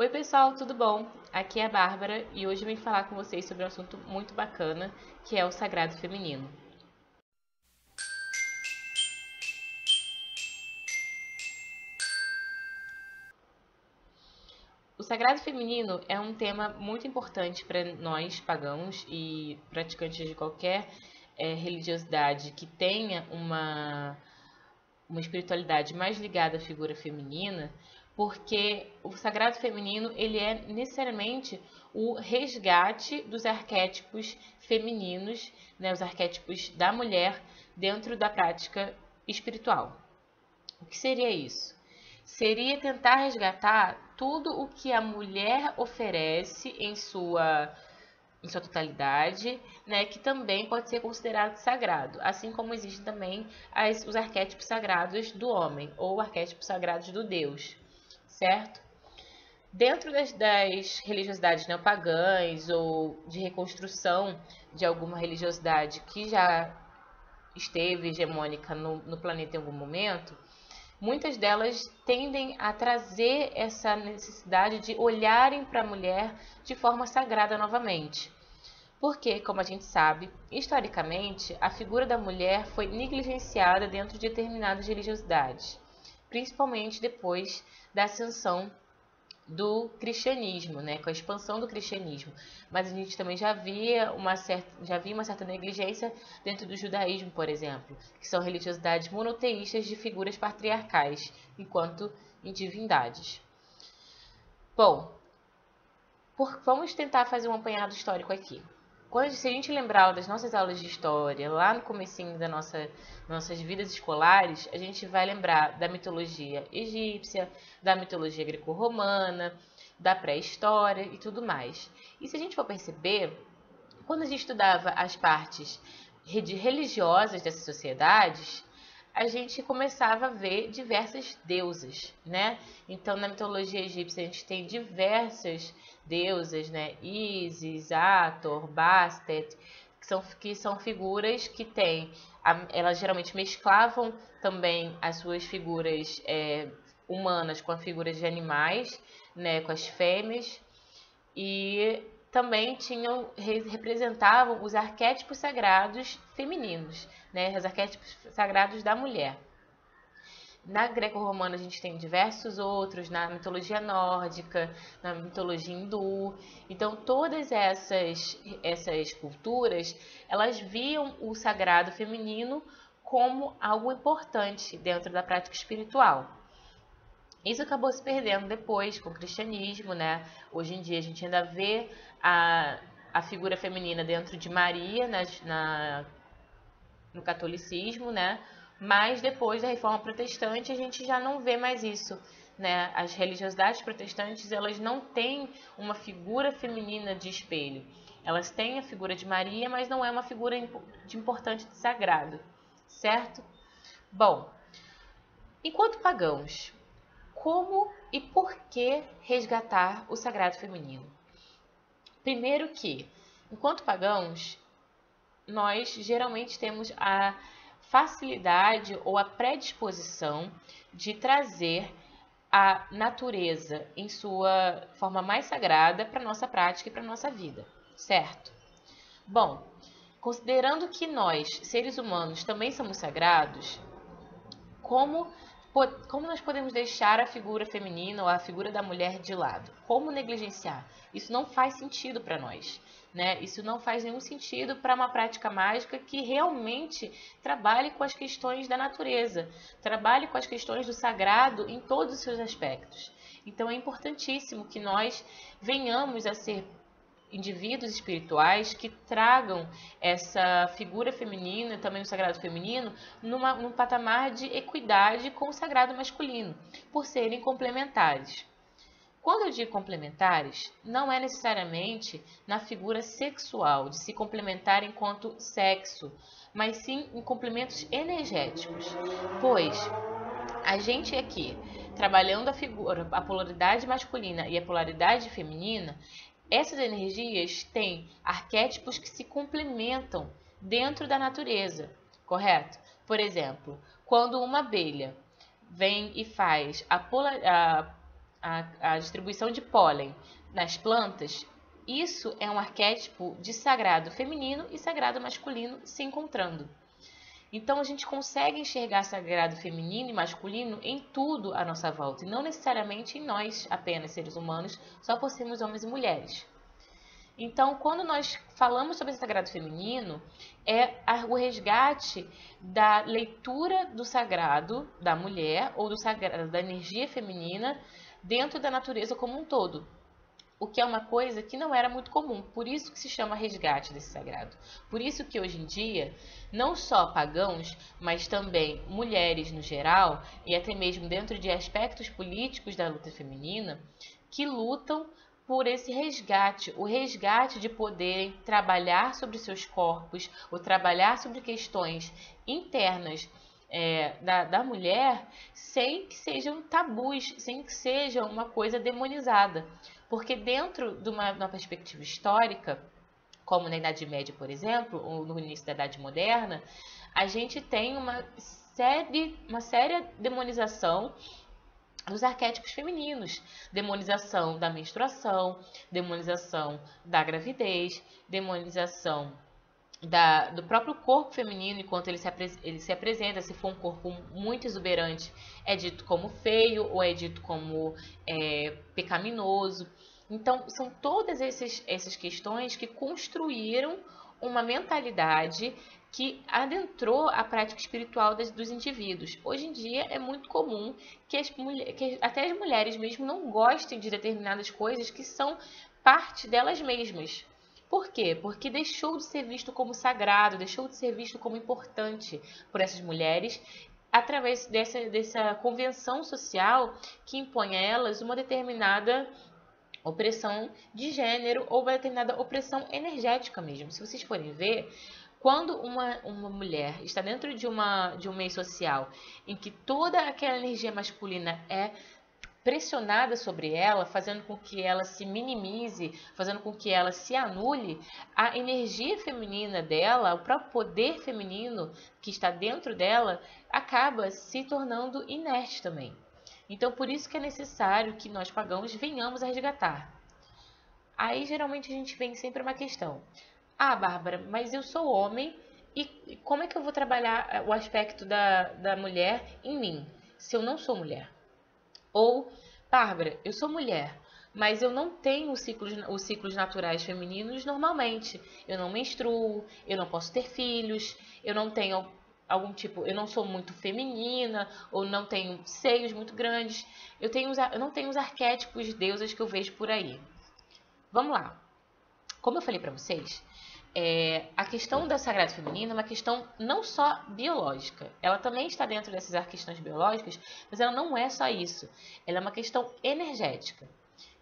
Oi pessoal, tudo bom? Aqui é a Bárbara e hoje eu vim falar com vocês sobre um assunto muito bacana, que é o sagrado feminino. O sagrado feminino é um tema muito importante para nós pagãos e praticantes de qualquer religiosidade que tenha uma espiritualidade mais ligada à figura feminina, porque o sagrado feminino ele é necessariamente o resgate dos arquétipos femininos, né, os arquétipos da mulher dentro da prática espiritual. O que seria isso? Seria tentar resgatar tudo o que a mulher oferece em sua totalidade, né, que também pode ser considerado sagrado, assim como existem também os arquétipos sagrados do homem ou arquétipos sagrados do Deus, certo? Dentro das religiosidades neopagãs ou de reconstrução de alguma religiosidade que já esteve hegemônica no planeta em algum momento, muitas delas tendem a trazer essa necessidade de olharem para a mulher de forma sagrada novamente. Porque, como a gente sabe, historicamente, a figura da mulher foi negligenciada dentro de determinadas religiosidades, principalmente depois da ascensão do cristianismo, né, com a expansão do cristianismo. Mas a gente também já via uma certa negligência dentro do judaísmo, por exemplo, que são religiosidades monoteístas de figuras patriarcais, enquanto em divindades. Bom, vamos tentar fazer um apanhado histórico aqui. Se a gente lembrar das nossas aulas de história, lá no comecinho nossas vidas escolares, a gente vai lembrar da mitologia egípcia, da mitologia greco-romana, da pré-história e tudo mais. E se a gente for perceber, quando a gente estudava as partes religiosas dessas sociedades, a gente começava a ver diversas deusas, né? Então, na mitologia egípcia, a gente tem diversas deusas, né? Isis, Hathor, Bastet, que são figuras que têm... Elas geralmente mesclavam também as suas figuras humanas com as figuras de animais, né? Com as fêmeas. E também representavam os arquétipos sagrados femininos, né? Os arquétipos sagrados da mulher. Na greco-romana a gente tem diversos outros, na mitologia nórdica, na mitologia hindu. Então todas essas culturas, elas viam o sagrado feminino como algo importante dentro da prática espiritual. Isso acabou se perdendo depois com o cristianismo, né? Hoje em dia a gente ainda vê a figura feminina dentro de Maria no catolicismo, né? Mas depois da Reforma Protestante a gente já não vê mais isso, né? As religiosidades protestantes, elas não têm uma figura feminina de espelho. Elas têm a figura de Maria, mas não é uma figura de importante de sagrado, certo? Bom, enquanto pagãos, como e por que resgatar o sagrado feminino? Primeiro que, enquanto pagãos, nós geralmente temos a facilidade ou a predisposição de trazer a natureza em sua forma mais sagrada para a nossa prática e para a nossa vida, certo? Bom, considerando que nós, seres humanos, também somos sagrados, como nós podemos deixar a figura feminina ou a figura da mulher de lado? Como negligenciar? Isso não faz sentido para nós, né? Isso não faz nenhum sentido para uma prática mágica que realmente trabalhe com as questões da natureza, trabalhe com as questões do sagrado em todos os seus aspectos. Então é importantíssimo que nós venhamos a ser indivíduos espirituais que tragam essa figura feminina, também o sagrado feminino, num patamar de equidade com o sagrado masculino, por serem complementares. Quando eu digo complementares, não é necessariamente na figura sexual, de se complementar enquanto sexo, mas sim em complementos energéticos, pois a gente aqui, trabalhando a polaridade masculina e a polaridade feminina, essas energias têm arquétipos que se complementam dentro da natureza, correto? Por exemplo, quando uma abelha vem e faz a distribuição de pólen nas plantas, isso é um arquétipo de sagrado feminino e sagrado masculino se encontrando. Então a gente consegue enxergar sagrado feminino e masculino em tudo à nossa volta, e não necessariamente em nós apenas, seres humanos, só por sermos homens e mulheres. Então, quando nós falamos sobre esse sagrado feminino, é o resgate da leitura do sagrado da mulher ou do sagrado da energia feminina dentro da natureza como um todo. O que é uma coisa que não era muito comum, por isso que se chama resgate desse sagrado. Por isso que hoje em dia, não só pagãos, mas também mulheres no geral, e até mesmo dentro de aspectos políticos da luta feminina, que lutam por esse resgate, o resgate de poderem trabalhar sobre seus corpos, ou trabalhar sobre questões internas da mulher, sem que sejam tabus, sem que seja uma coisa demonizada. Porque dentro de uma perspectiva histórica, como na Idade Média, por exemplo, ou no início da Idade Moderna, a gente tem uma séria demonização dos arquétipos femininos, demonização da menstruação, demonização da demonização do próprio corpo feminino enquanto ele se apresenta. Se for um corpo muito exuberante, é dito como feio ou é dito como pecaminoso. Então, são todas essas questões que construíram uma mentalidade que adentrou a prática espiritual dos indivíduos. Hoje em dia é muito comum que até as mulheres mesmo não gostem de determinadas coisas que são parte delas mesmas. Por quê? Porque deixou de ser visto como sagrado, deixou de ser visto como importante por essas mulheres, através dessa convenção social que impõe a elas uma determinada opressão de gênero ou uma determinada opressão energética mesmo. Se vocês forem ver, quando uma mulher está dentro de um meio social em que toda aquela energia masculina é pressionada sobre ela, fazendo com que ela se minimize, fazendo com que ela se anule, a energia feminina dela, o próprio poder feminino que está dentro dela, acaba se tornando inerte também. Então, por isso que é necessário que nós pagãos venhamos a resgatar. Aí, geralmente, a gente vem sempre uma questão. Ah, Bárbara, mas eu sou homem e como é que eu vou trabalhar o aspecto da mulher em mim, se eu não sou mulher? Ou, Bárbara, eu sou mulher, mas eu não tenho os ciclos naturais femininos normalmente. Eu não menstruo, eu não posso ter filhos, eu não tenho eu não sou muito feminina, ou não tenho seios muito grandes. Eu não tenho os arquétipos de deusas que eu vejo por aí. Vamos lá. Como eu falei para vocês, a questão da sagrado feminino é uma questão não só biológica. Ela também está dentro dessas questões biológicas, mas ela não é só isso. Ela é uma questão energética.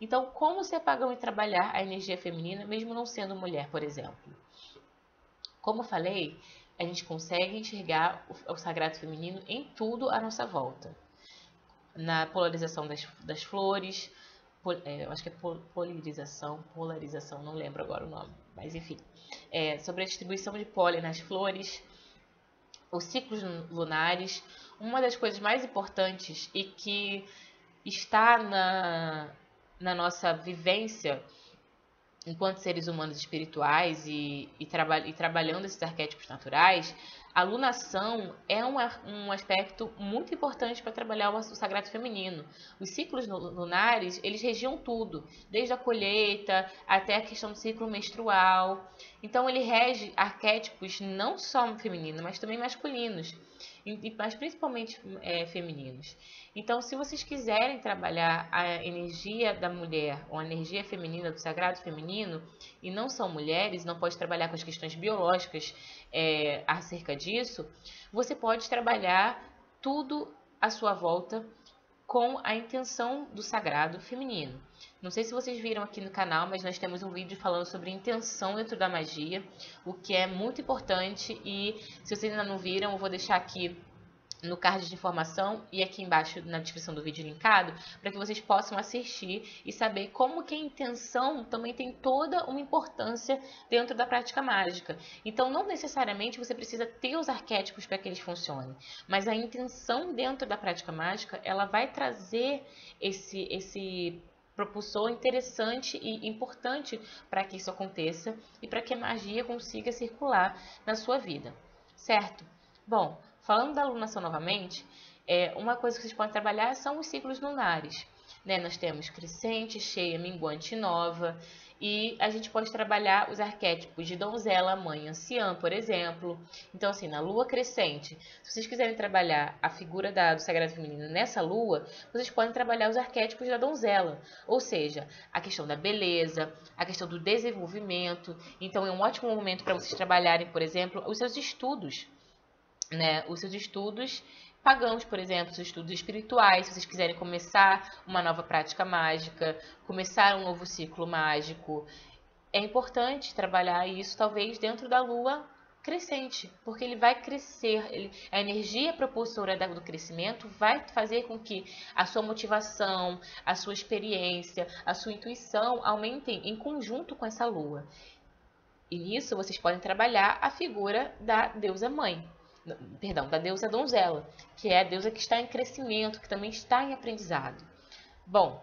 Então, como ser pagão e trabalhar a energia feminina, mesmo não sendo mulher, por exemplo? Como eu falei, a gente consegue enxergar o sagrado feminino em tudo à nossa volta. Na polarização das flores, eu acho que é polarização, não lembro agora o nome, mas enfim. Sobre a distribuição de pólen nas flores, os ciclos lunares. Uma das coisas mais importantes e que está na nossa vivência enquanto seres humanos espirituais e trabalhando esses arquétipos naturais, a lunação é um aspecto muito importante para trabalhar o sagrado feminino. Os ciclos lunares, eles regiam tudo, desde a colheita até a questão do ciclo menstrual. Então, ele rege arquétipos não só femininos, mas também masculinos, mas principalmente femininos. Então, se vocês quiserem trabalhar a energia da mulher ou a energia feminina do sagrado feminino e não são mulheres, não pode trabalhar com as questões biológicas acerca disso, você pode trabalhar tudo à sua volta com a intenção do sagrado feminino. Não sei se vocês viram aqui no canal, mas nós temos um vídeo falando sobre intenção dentro da magia, o que é muito importante, e se vocês ainda não viram, eu vou deixar aqui no card de informação e aqui embaixo na descrição do vídeo linkado, para que vocês possam assistir e saber como que a intenção também tem toda uma importância dentro da prática mágica. Então, não necessariamente você precisa ter os arquétipos para que eles funcionem, mas a intenção dentro da prática mágica, ela vai trazer esse propulsor interessante e importante para que isso aconteça e para que a magia consiga circular na sua vida, certo? Bom, falando da alunação novamente, uma coisa que vocês podem trabalhar são os ciclos lunares. Né? Nós temos crescente, cheia, minguante e nova. E a gente pode trabalhar os arquétipos de donzela, mãe, anciã, por exemplo. Então, assim, na lua crescente, se vocês quiserem trabalhar a figura do Sagrado Feminino nessa lua, vocês podem trabalhar os arquétipos da donzela. Ou seja, a questão da beleza, a questão do desenvolvimento. Então, é um ótimo momento para vocês trabalharem, por exemplo, os seus estudos. Né, os seus estudos pagãos, por exemplo, os estudos espirituais, se vocês quiserem começar uma nova prática mágica, começar um novo ciclo mágico, é importante trabalhar isso talvez dentro da lua crescente, porque ele vai crescer, a energia propulsora do crescimento vai fazer com que a sua motivação, a sua experiência, a sua intuição aumentem em conjunto com essa lua. E nisso vocês podem trabalhar a figura da deusa mãe. Perdão, da deusa donzela, que é a deusa que está em crescimento, que também está em aprendizado. Bom,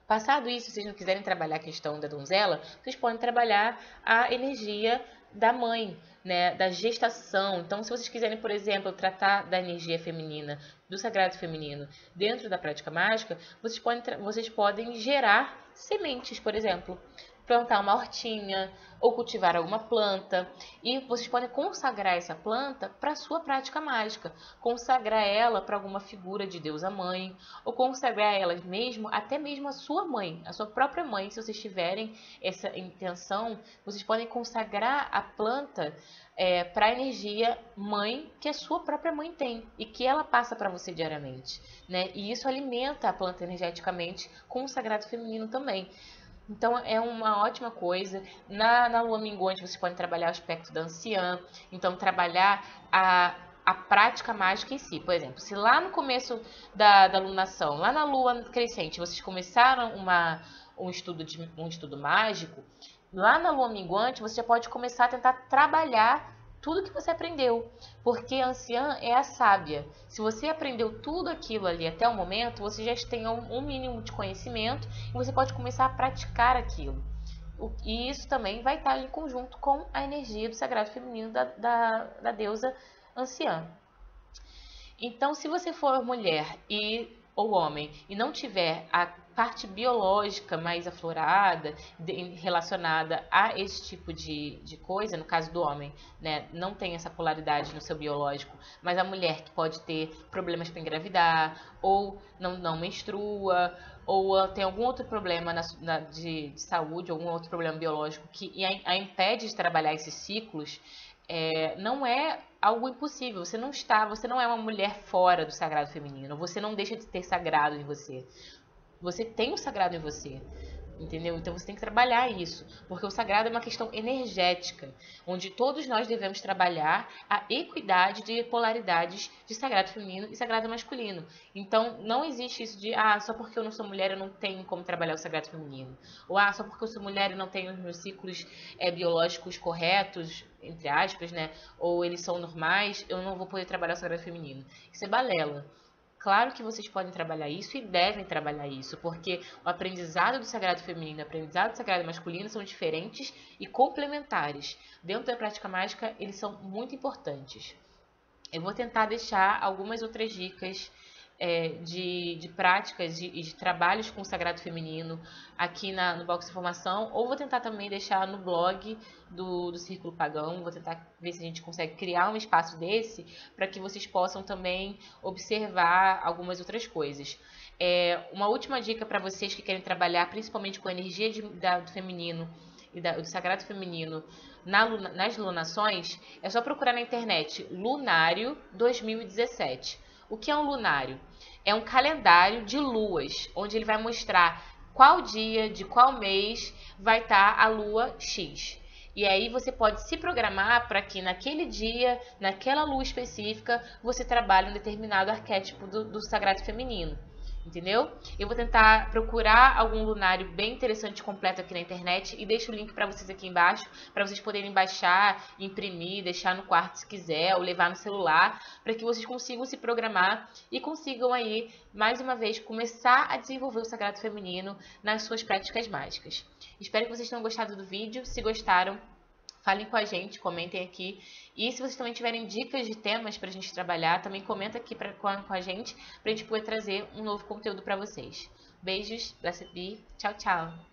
passado isso, se vocês não quiserem trabalhar a questão da donzela, vocês podem trabalhar a energia da mãe, né, da gestação. Então, se vocês quiserem, por exemplo, tratar da energia feminina, do sagrado feminino, dentro da prática mágica, vocês podem gerar sementes, por exemplo. Plantar uma hortinha ou cultivar alguma planta e vocês podem consagrar essa planta para a sua prática mágica, consagrar ela para alguma figura de deusa mãe ou consagrar ela mesmo, até mesmo a sua mãe, a sua própria mãe, se vocês tiverem essa intenção, vocês podem consagrar a planta para a energia mãe que a sua própria mãe tem e que ela passa para você diariamente, né? E isso alimenta a planta energeticamente com o sagrado feminino também. Então, é uma ótima coisa. Na lua minguante, vocês podem trabalhar o aspecto da anciã. Então, trabalhar a prática mágica em si. Por exemplo, se lá no começo da alunação, lá na lua crescente, vocês começaram um estudo mágico, lá na lua minguante, você já pode começar a tentar trabalhar tudo que você aprendeu, porque a anciã é a sábia. Se você aprendeu tudo aquilo ali até o momento, você já tem um mínimo de conhecimento e você pode começar a praticar aquilo. E isso também vai estar em conjunto com a energia do sagrado feminino da deusa anciã. Então, se você for mulher ou homem e não tiver a parte biológica mais aflorada, relacionada a esse tipo de coisa, no caso do homem, né, não tem essa polaridade no seu biológico, mas a mulher que pode ter problemas para engravidar, ou não menstrua, ou tem algum outro problema de saúde, algum outro problema biológico que a impede de trabalhar esses ciclos, não é algo impossível. Você não é uma mulher fora do sagrado feminino, você não deixa de ter sagrado em você. Você tem o sagrado em você, entendeu? Então você tem que trabalhar isso, porque o sagrado é uma questão energética, onde todos nós devemos trabalhar a equidade de polaridades de sagrado feminino e sagrado masculino. Então não existe isso de, só porque eu não sou mulher eu não tenho como trabalhar o sagrado feminino. Ou, só porque eu sou mulher eu não tenho os meus ciclos biológicos corretos, entre aspas, né? Ou eles são normais, eu não vou poder trabalhar o sagrado feminino. Isso é balela. Claro que vocês podem trabalhar isso e devem trabalhar isso, porque o aprendizado do sagrado feminino e o aprendizado do sagrado masculino são diferentes e complementares. Dentro da prática mágica, eles são muito importantes. Eu vou tentar deixar algumas outras dicas de práticas e de trabalhos com o sagrado feminino aqui no box de informação, ou vou tentar também deixar no blog do Círculo Pagão. Vou tentar ver se a gente consegue criar um espaço desse para que vocês possam também observar algumas outras coisas. Uma última dica para vocês que querem trabalhar principalmente com a energia do feminino e do sagrado feminino nas lunações, é só procurar na internet Lunário 2017. O que é um lunário? É um calendário de luas, onde ele vai mostrar qual dia de qual mês vai estar a lua X. E aí você pode se programar para que naquele dia, naquela lua específica, você trabalhe um determinado arquétipo do sagrado feminino. Entendeu? Eu vou tentar procurar algum lunário bem interessante completo aqui na internet e deixo o link para vocês aqui embaixo, para vocês poderem baixar, imprimir, deixar no quarto se quiser, ou levar no celular, para que vocês consigam se programar e consigam aí, mais uma vez, começar a desenvolver o sagrado feminino nas suas práticas mágicas. Espero que vocês tenham gostado do vídeo. Se gostaram, falem com a gente, comentem aqui. E se vocês também tiverem dicas de temas pra gente trabalhar, também comenta aqui com a gente, pra gente poder trazer um novo conteúdo pra vocês. Beijos, blessed be, tchau, tchau!